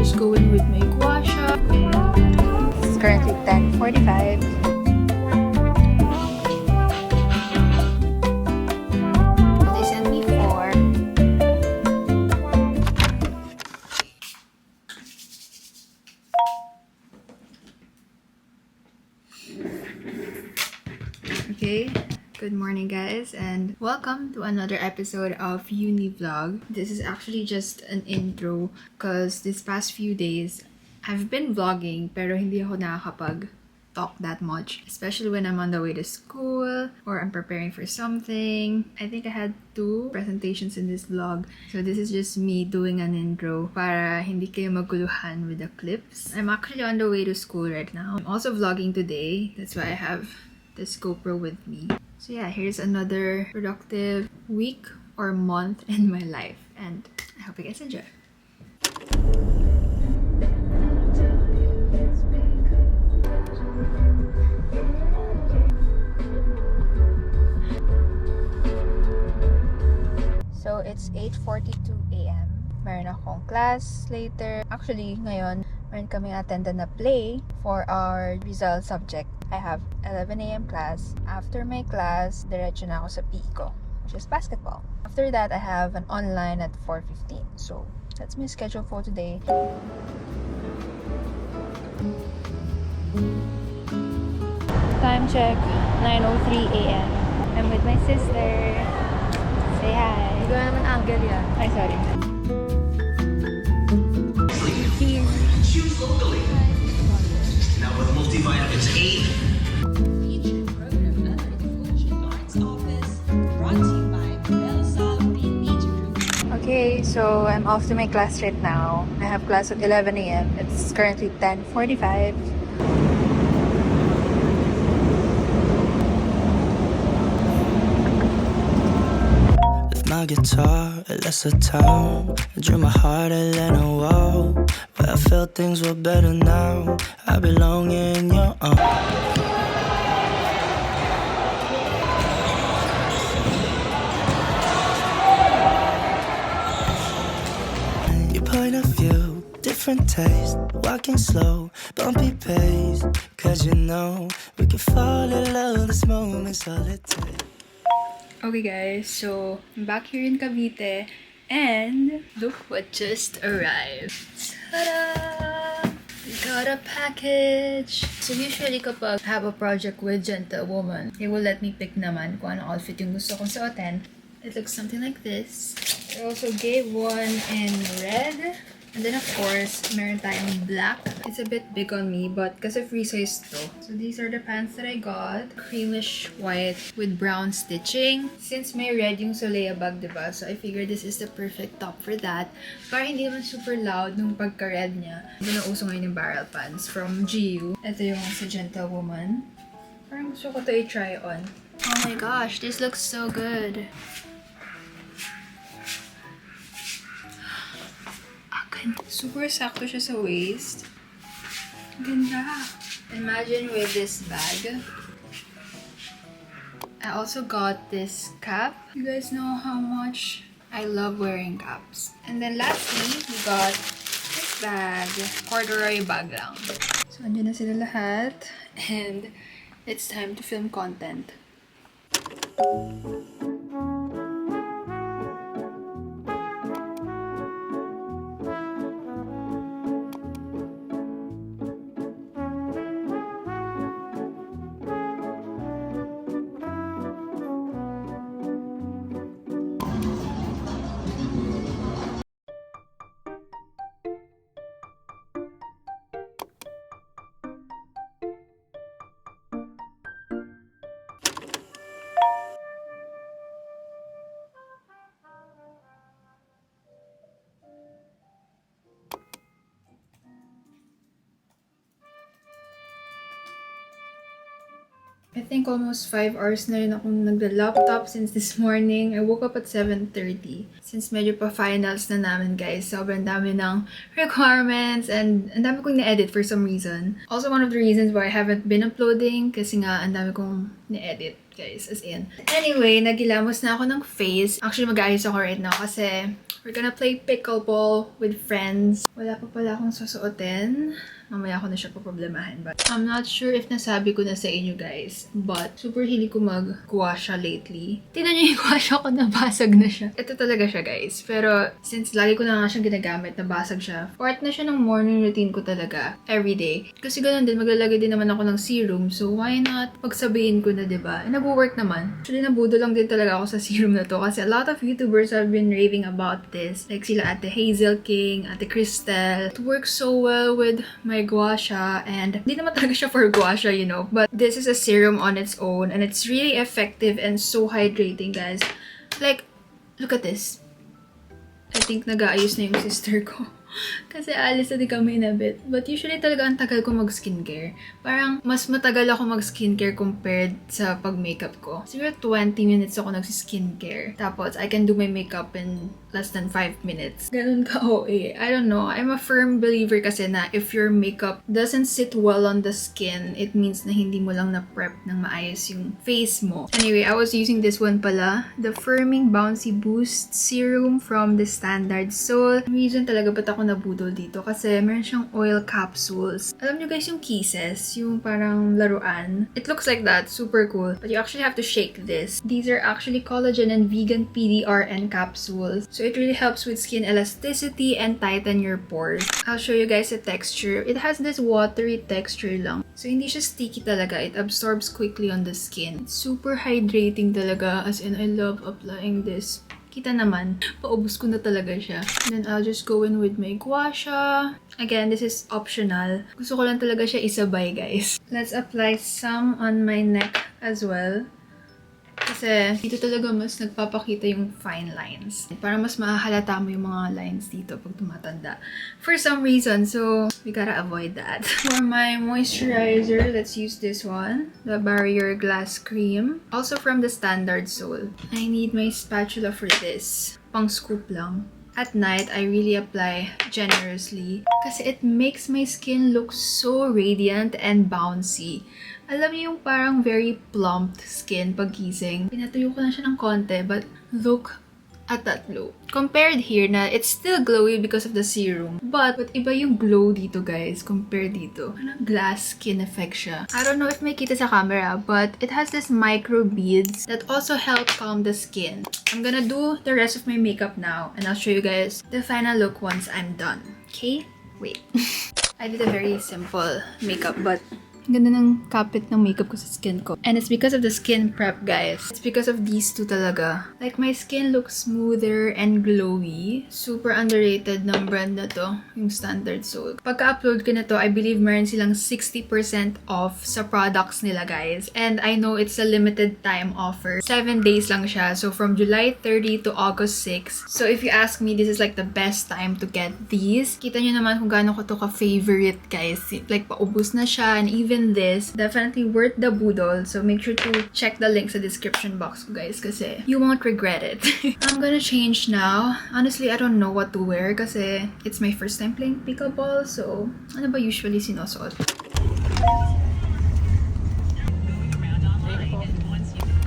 just going with my gua sha. It's currently 10:45. They sent me 4. Okay. Good morning, guys, and welcome to another episode of UNI vlog. This is actually just an intro because this past few days I've been vlogging pero hindi ako nakakapag-talk that much, especially when I'm on the way to school or I'm preparing for something. I think I had 2 presentations in this vlog, so this is just me doing an intro para hindi kayo maguluhan with the clips. I'm actually on the way to school right now. I'm also vlogging today, that's why I have this GoPro with me. So yeah, here's another productive week or month in my life, and I hope you guys enjoy. So it's 8:42 a.m. Meron akong class later. Actually, ngayon, meron kaming attended na play for our result subject. I have 11 a.m. class. After my class, diretso na ako sa PE ko, which is basketball. After that, I have an online at 4:15. So, that's my schedule for today. Time check, 9:03 a.m. I'm with my sister. Say hi. Hindi ko naman angle yan. Ay, sorry. Choose locally. Now with multivitamins A. Featured program under the Fullerton Arts Office, brought to you by dlsu Green Media Group. Okay, so I'm off to my class right now. I have class at 11 a.m. It's currently 10:45. My guitar, a lesser town. I drew my heart a Atlanta wall, but I felt things were better now. I belong in your arms. Your point of view, different taste. Walking slow, bumpy pace. Cause you know we can fall in love. This moment's all it takes. Okay guys, so I'm back here in Cavite and look what just arrived. Ta-da! We got a package! So usually kapag I have a project with Gentlewoman, they will let me pick naman kung anong outfit yung gusto kong suotin. It looks something like this. They also gave one in red. And then of course, meron tayong black. It's a bit big on me, but kasi free size to. So these are the pants that I got. Creamish white with brown stitching. Since may red yung Solea bag, diba? So I figured this is the perfect top for that. Para hindi naman super loud nung pagka-red niya. Ito na uso ngayon yung barrel pants from GU. Ito yung sa Gentlewoman. Parang gusto ko to i-try on. Oh my gosh, this looks so good. Super sakto siya sa waist. Ganda. Imagine with this bag. I also got this cap. You guys know how much I love wearing caps. And then lastly, we got this bag. Corduroy bag lang. So, andyan na sila lahat. And it's time to film content. I think almost 5 hours na rin akong nagla-laptop since this morning. I woke up at 7:30. Since medyo pa finals na namin, guys, sobrang dami ng requirements and ang dami kong na-edit for some reason. Also, one of the reasons why I haven't been uploading kasi nga ang dami kong na-edit. guys, as in. Anyway, nagilamos na ako ng face. Actually, mag-aayos ako right now kasi we're gonna play pickleball with friends. Wala pa pala akong susuotin. Mamaya ako na siya poproblemahin. But I'm not sure if nasabi ko na sa inyo guys. But super hilig ko mag-gua siya lately. Tingnan niyo yung gua siya ko, nabasag na siya. Ito talaga siya guys. Pero since lagi ko na nga siyang ginagamit, nabasag siya. Part na siya ng morning routine ko talaga. Everyday. Kasi ganun din, maglalagay din naman ako ng serum. So why not pagsabihin ko na, diba? And nag-work naman. Actually, nabudo lang din talaga ako sa serum na to. Kasi a lot of YouTubers have been raving about this. Like sila Ate Hazel King, Ate Cristel. It works so well with my gua sha, and hindi naman talaga siya for gua sha, you know, but this is a serum on its own and it's really effective and so hydrating guys. Like, look at this. I think nag-aayos na yung sister ko. Kasi alis na di kami na bit. But usually talaga ang tagal ko mag-skincare. Parang mas matagal ako mag-skincare compared sa pag-makeup ko. Siguro 20 minutes ako nag-skincare. Tapos I can do my makeup in less than 5 minutes. Ganun ka OA. I don't know. I'm a firm believer kasi na if your makeup doesn't sit well on the skin, it means na hindi mo lang na-prep ng maayos yung face mo. Anyway, I was using this one pala. The Firming Bouncy Boost Serum from the Standard Seoul. Reason talaga ba't ako nabudol dito kasi meron siyang oil capsules. Alam nyo guys yung kisses, yung parang laruan. It looks like that, super cool. But you actually have to shake this. These are actually collagen and vegan PDRN capsules. So it really helps with skin elasticity and tighten your pores. I'll show you guys the texture. It has this watery texture lang. So hindi siya sticky talaga. It absorbs quickly on the skin. It's super hydrating talaga. As in, I love applying this. Kita naman, paubos ko na talaga siya. And then I'll just go in with my gua sha. Again, this is optional. Gusto ko lang talaga siya isabay, guys. Let's apply some on my neck as well. Kasi dito talaga mas nagpapakita yung fine lines. Para mas mahahalata mo yung mga lines dito pag tumatanda. For some reason, so we gotta avoid that. For my moisturizer, let's use this one. The Barrier Glass Cream. Also from the Standard Seoul. I need my spatula for this. Pang scoop lang. At night, I really apply generously kasi it makes my skin look so radiant and bouncy. Alam niyo yung parang very plumped skin paggising. Pinatuyo ko na siya ng konti, but look at that glow. Compared here na it's still glowy because of the serum. But iba yung glow dito guys compared dito. Parang glass skin effect siya. I don't know if may kita sa camera, but it has this micro beads that also help calm the skin. I'm gonna do the rest of my makeup now and I'll show you guys the final look once I'm done. Okay? Wait. I did a very simple makeup, but ganda ng kapit ng makeup ko sa skin ko. And it's because of the skin prep, guys. It's because of these two talaga. Like, my skin looks smoother and glowy. Super underrated ng brand na to, yung Standard Seoul. Pagka-upload ko na to, I believe meron silang 60% off sa products nila, guys. And I know it's a limited time offer. 7 days lang siya. So, from July 30 to August 6. So, if you ask me, this is like the best time to get these. Kita nyo naman kung gaano ko to ka-favorite, guys. Like, paubos na siya. And even this, definitely worth the budol. So make sure to check the link sa description box ko guys kasi you won't regret it. I'm gonna change now. Honestly, I don't know what to wear kasi it's my first time playing pickleball. So, ano ba usually sinusuot?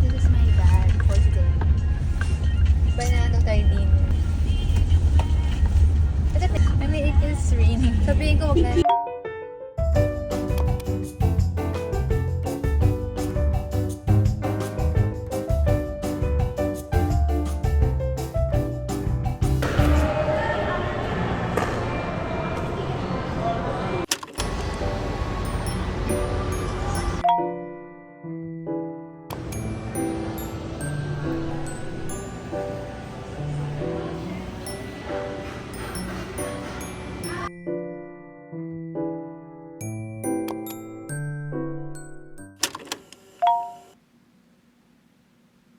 This is my bag for today. Banana tayo din. I mean, it is raining. Sabihin ko wag na.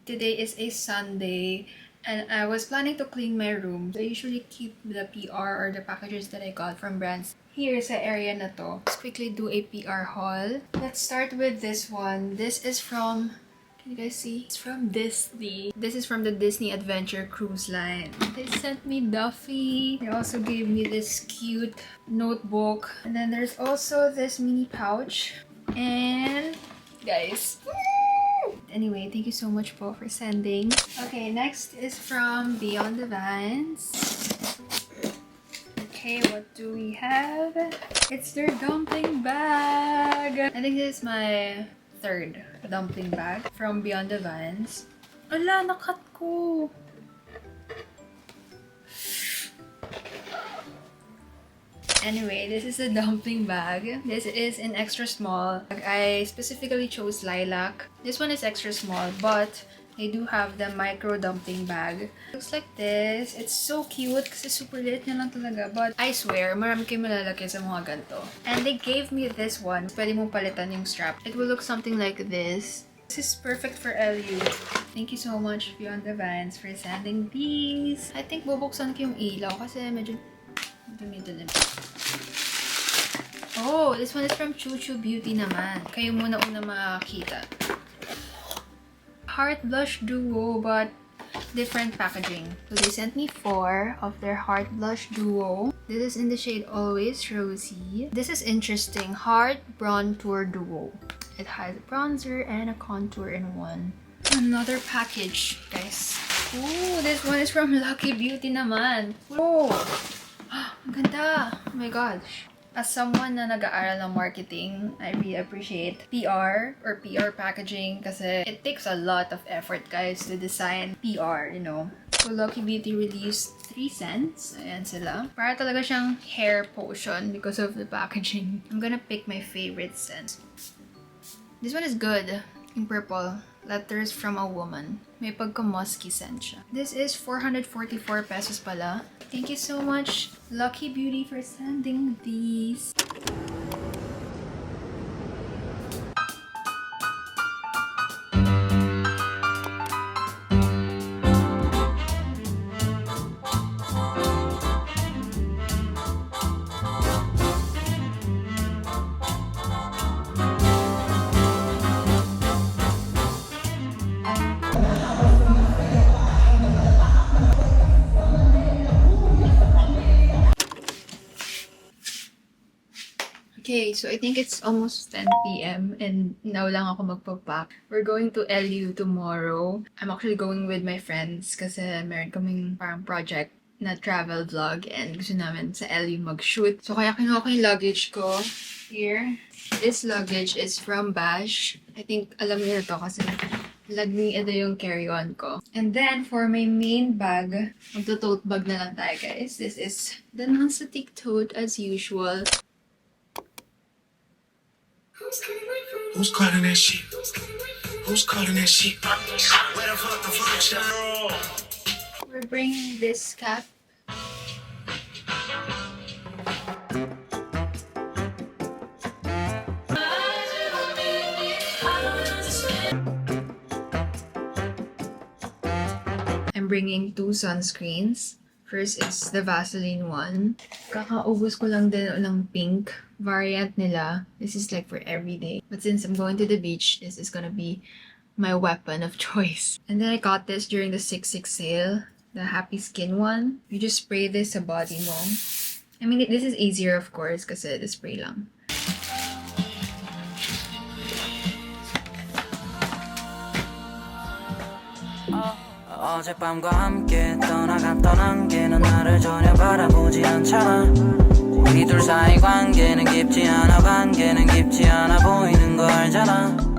Today is a Sunday and I was planning to clean my room. I usually keep the PR or the packages that I got from brands here sa area na to. Let's quickly do a PR haul. Let's start with this one. This is from, can you guys see? It's from Disney. This is from the Disney Adventure Cruise Line. They sent me Duffy. They also gave me this cute notebook. And then there's also this mini pouch. And guys, Anyway, thank you so much po for sending. Okay, next is from Beyond the Vines. Okay, what do we have? It's their dumpling bag. I think this is my third dumpling bag from Beyond the Vines. Ala, nakat ko. Anyway, this is a dumpling bag. This is in extra small. I specifically chose lilac. This one is extra small, but they do have the micro dumpling bag. Looks like this. It's so cute kasi super liit niya lang talaga. But I swear, marami kayo malalaki sa mga ganito. And they gave me this one. Pwede mong palitan yung strap. It will look something like this. This is perfect for LU. Thank you so much, Beyond the Vines, for sending these. I think bubuksan ko yung ilaw kasi medyo dumidilim. Oh, this one is from Chuchu Beauty naman. Kayo muna una makakita. Heart Blush Duo, but different packaging. So they sent me 4 of their Heart Blush Duo. This is in the shade Always Rosy. This is interesting. Heart Bronzer Duo. It has a bronzer and a contour in one. Another package, guys. Ooh, this one is from Lucky Beauty naman. Oh, ang ganda. Oh my gosh. As someone na nag-aaral ng marketing, I really appreciate PR or PR packaging kasi it takes a lot of effort, guys, to design PR, you know. So, Lucky Beauty released 3 scents. Ayan sila. Para talaga siyang hair potion because of the packaging. I'm gonna pick my favorite scent. This one is good. In purple. Letters from a Woman. May pagka-musky scent siya. This is 444 pesos pala. Thank you so much, Lucky Beauty, for sending these. Okay, so I think it's almost 10 p.m. and now lang ako magpapack. We're going to LU tomorrow. I'm actually going with my friends kasi meron kaming parang project na travel vlog and gusto namin sa LU mag-shoot. So kaya kinuha ko yung luggage ko here. This luggage is from Bash. I think alam niyo na to kasi laging ito yung carry-on ko. And then, for my main bag, magto-tote bag na lang tayo, guys. This is the non-static tote as usual. Who's calling that shit? Who's calling that shit? Where the fuck the function? We're bringing this cap. I'm bringing 2 sunscreens. First is the Vaseline one. Kakaubos ko lang din ng pink variant nila. This is like for everyday. But since I'm going to the beach, this is gonna be my weapon of choice. And then I got this during the 6/6 sale. The Happy Skin one. You just spray this sa body mo. I mean, this is easier of course kasi the spray lang. 어젯밤과 함께 떠나갔던 안개는 나를 전혀 바라보지 않잖아. 우리 둘 사이 관계는 깊지 않아. 관계는 깊지 않아 보이는 거 알잖아.